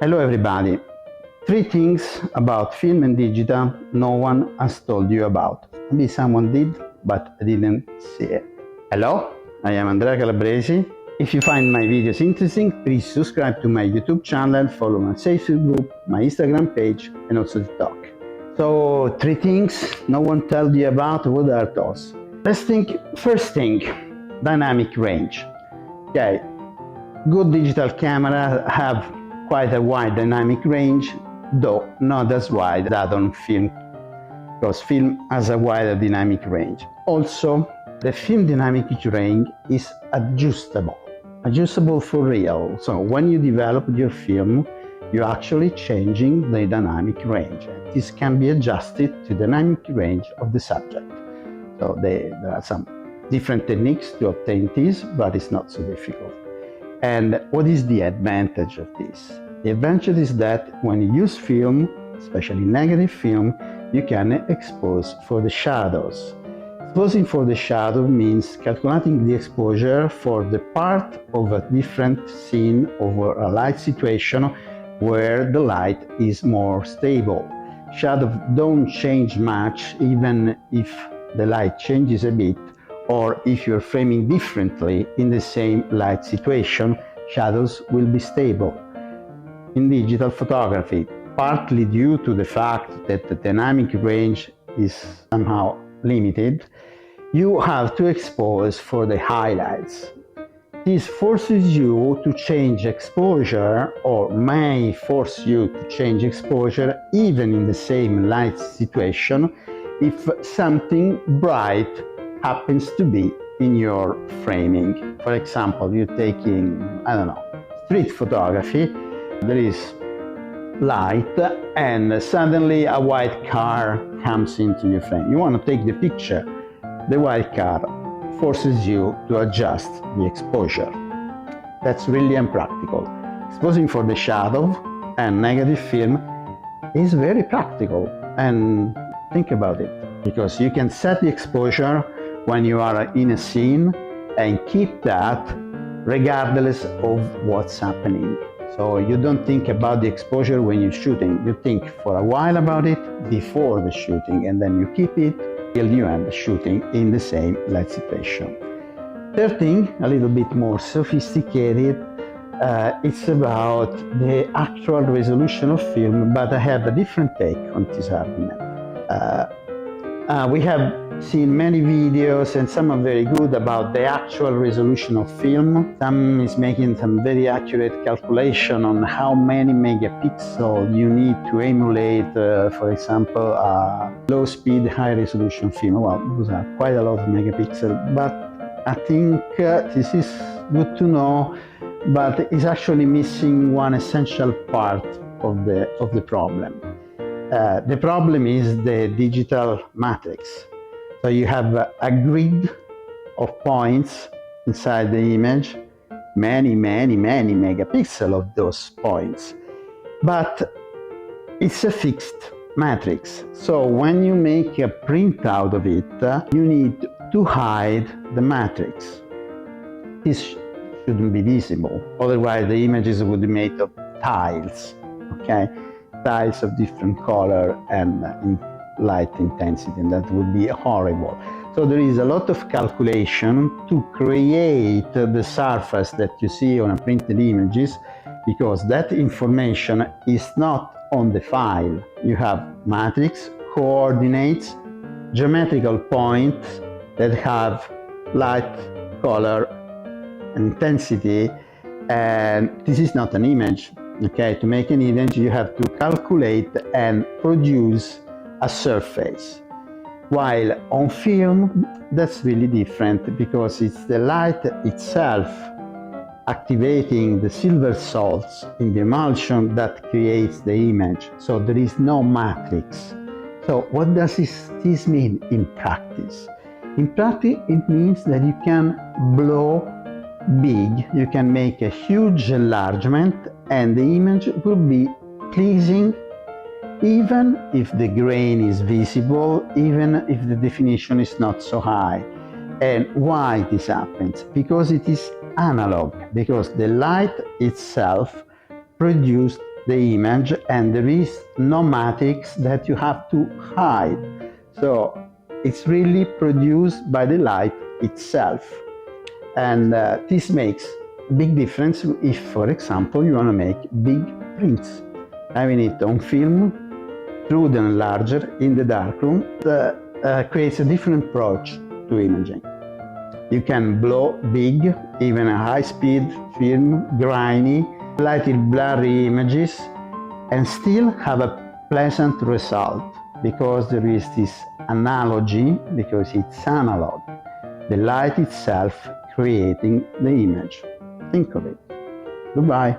Hello everybody. 3 things about film and digital no one has told you about. Maybe someone did, but I didn't see it. Hello, I am Andrea Calabresi. If you find my videos interesting, please subscribe to my YouTube channel, follow my Facebook group, my Instagram page, and also TikTok. So 3 things no one told you about. What are those? First thing, dynamic range. Okay, good digital cameras have quite a wide dynamic range, though not as wide as on film, because film has a wider dynamic range. Also, the film dynamic range is adjustable for real. So when you develop your film, you're actually changing the dynamic range. This can be adjusted to the dynamic range of the subject. So there are some different techniques to obtain this, but it's not so difficult. And what is the advantage of this? The advantage is that when you use film, especially negative film, you can expose for the shadows. Exposing for the shadow means calculating the exposure for the part of a different scene over a light situation where the light is more stable. Shadows don't change much even if the light changes a bit, or if you're framing differently in the same light situation, shadows will be stable. In digital photography, partly due to the fact that the dynamic range is somehow limited, you have to expose for the highlights. This forces you to change exposure, or may force you to change exposure even in the same light situation if something bright happens to be in your framing. For example, you're taking, street photography, there is light and suddenly a white car comes into your frame. You want to take the picture. The white car forces you to adjust the exposure. That's really impractical. Exposing for the shadow and negative film is very practical, and think about it, because you can set the exposure when you are in a scene and keep that regardless of what's happening. So you don't think about the exposure when you're shooting. You think for a while about it before the shooting, and then you keep it till you end the shooting in the same light situation. Third thing, a little bit more sophisticated, it's about the actual resolution of film, but I have a different take on this argument. We have seen many videos, and some are very good, about the actual resolution of film. Some is making some very accurate calculation on how many megapixels you need to emulate, for example, a low-speed, high-resolution film. Well, those are quite a lot of megapixels, but I think this is good to know, but it's actually missing one essential part of the problem. The problem is the digital matrix. So you have a grid of points inside the image, many megapixels of those points. But it's a fixed matrix. So when you make a printout of it, you need to hide the matrix. This shouldn't be visible. Otherwise, the images would be made of tiles, okay? Tiles of different color and light intensity, and that would be horrible. So there is a lot of calculation to create the surface that you see on a printed images, because that information is not on the file. You have matrix, coordinates, geometrical points that have light, color, and intensity, and this is not an image. Okay, to make an image, you have to calculate and produce a surface. While on film, that's really different, because it's the light itself activating the silver salts in the emulsion that creates the image. So there is no matrix. So what does this mean in practice? In practice, it means that you can blow big, you can make a huge enlargement, and the image will be pleasing even if the grain is visible, even if the definition is not so high. And why this happens? Because it is analog, because the light itself produced the image, and there is no matrix that you have to hide. So it's really produced by the light itself. And this makes a big difference if, for example, you want to make big prints. Having it on film through the enlarger in the darkroom creates a different approach to imaging. You can blow big, even a high-speed film, grainy, slightly blurry images, and still have a pleasant result, because there is this analogy, because it's analog. The light itself creating the image. Think of it. Goodbye.